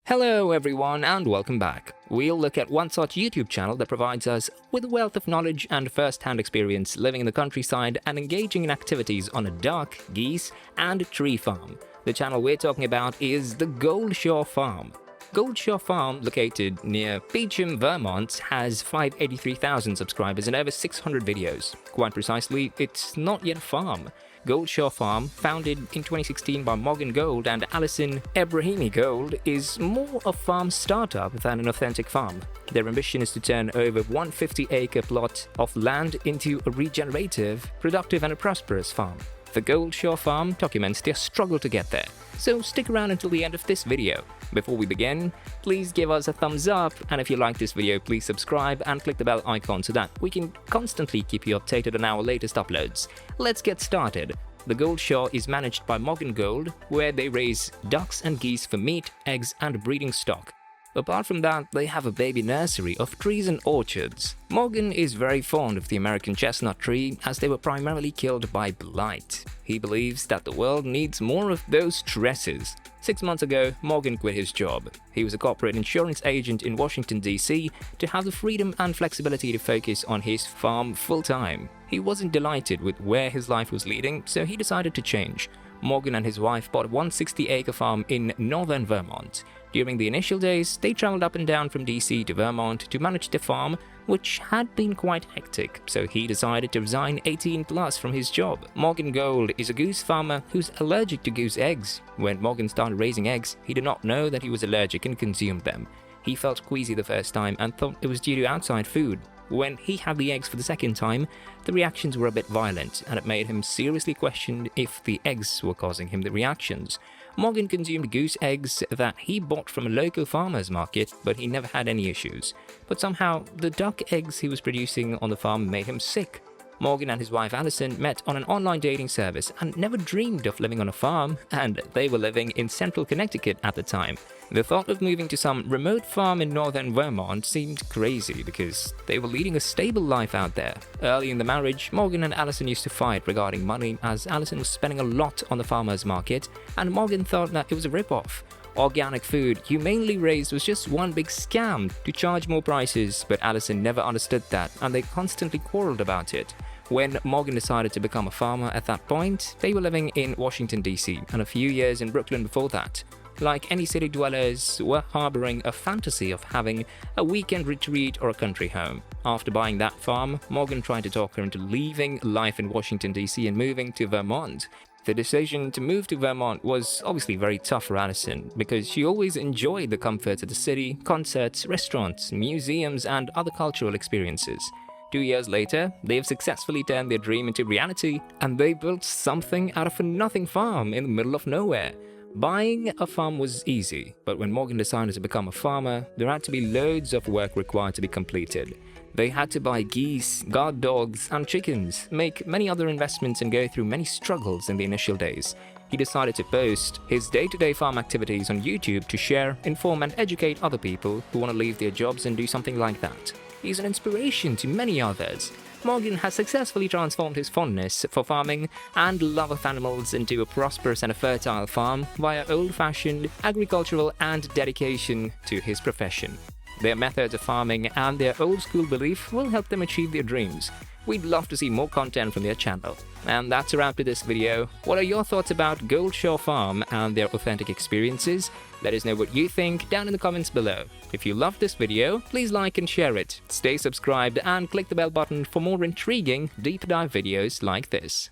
Hello everyone and welcome back. We'll look at one such YouTube channel that provides us with a wealth of knowledge and first-hand experience living in the countryside and engaging in activities on a duck, geese and tree farm. The channel we're talking about is the Goldshore Farm. Goldshore Farm, located near Peacham, Vermont, has 583,000 subscribers and over 600 videos. Quite precisely, it's not yet a farm. Goldshore Farm, founded in 2016 by Morgan Gold and Alison Ebrahimi Gold, is more a farm startup than an authentic farm. Their ambition is to turn over 150-acre plot of land into a regenerative, productive and a prosperous farm. The Goldshore Farm documents their struggle to get there, so stick around until the end of this video. Before we begin, please give us a thumbs up, and if you like this video, please subscribe and click the bell icon so that we can constantly keep you updated on our latest uploads. Let's get started. The Goldshore is managed by Morgan Gold, where they raise ducks and geese for meat, eggs and breeding stock. Apart from that, they have a baby nursery of trees and orchards. Morgan is very fond of the American chestnut tree as they were primarily killed by blight. He believes that the world needs more of those stresses. 6 months ago, Morgan quit his job. He was a corporate insurance agent in Washington, D.C. to have the freedom and flexibility to focus on his farm full-time. He wasn't delighted with where his life was leading, so he decided to change. Morgan and his wife bought a 160-acre farm in northern Vermont. During the initial days, they traveled up and down from DC to Vermont to manage the farm, which had been quite hectic, so he decided to resign 18 plus from his job. Morgan Gold is a goose farmer who's allergic to goose eggs. When Morgan started raising eggs, he did not know that he was allergic and consumed them. He felt queasy the first time and thought it was due to outside food. When he had the eggs for the second time, the reactions were a bit violent, and it made him seriously question if the eggs were causing him the reactions. Morgan consumed goose eggs that he bought from a local farmer's market, but he never had any issues. But somehow, the duck eggs he was producing on the farm made him sick. Morgan and his wife Alison met on an online dating service and never dreamed of living on a farm, and they were living in central Connecticut at the time. The thought of moving to some remote farm in northern Vermont seemed crazy because they were leading a stable life out there. Early in the marriage, Morgan and Alison used to fight regarding money as Alison was spending a lot on the farmer's market and Morgan thought that it was a rip-off. Organic food, humanely raised, was just one big scam to charge more prices, but Alison never understood that and they constantly quarreled about it. When Morgan decided to become a farmer at that point, they were living in Washington, D.C. and a few years in Brooklyn before that. Like any city dwellers, were harboring a fantasy of having a weekend retreat or a country home. After buying that farm, Morgan tried to talk her into leaving life in Washington, D.C. and moving to Vermont. The decision to move to Vermont was obviously very tough for Alison because she always enjoyed the comforts of the city, concerts, restaurants, museums, and other cultural experiences. 2 years later, they have successfully turned their dream into reality and they built something out of a nothing farm in the middle of nowhere. Buying a farm was easy, but when Morgan decided to become a farmer, there had to be loads of work required to be completed. They had to buy geese, guard dogs, and chickens, make many other investments and go through many struggles in the initial days. He decided to post his day-to-day farm activities on YouTube to share, inform, and educate other people who want to leave their jobs and do something like that. He's an inspiration to many others. Morgan has successfully transformed his fondness for farming and love of animals into a prosperous and a fertile farm via old-fashioned, agricultural and dedication to his profession. Their methods of farming and their old-school belief will help them achieve their dreams. We'd love to see more content from their channel. And that's a wrap to this video. What are your thoughts about Goldshore Farm and their authentic experiences? Let us know what you think down in the comments below. If you loved this video, please like and share it. Stay subscribed and click the bell button for more intriguing deep dive videos like this.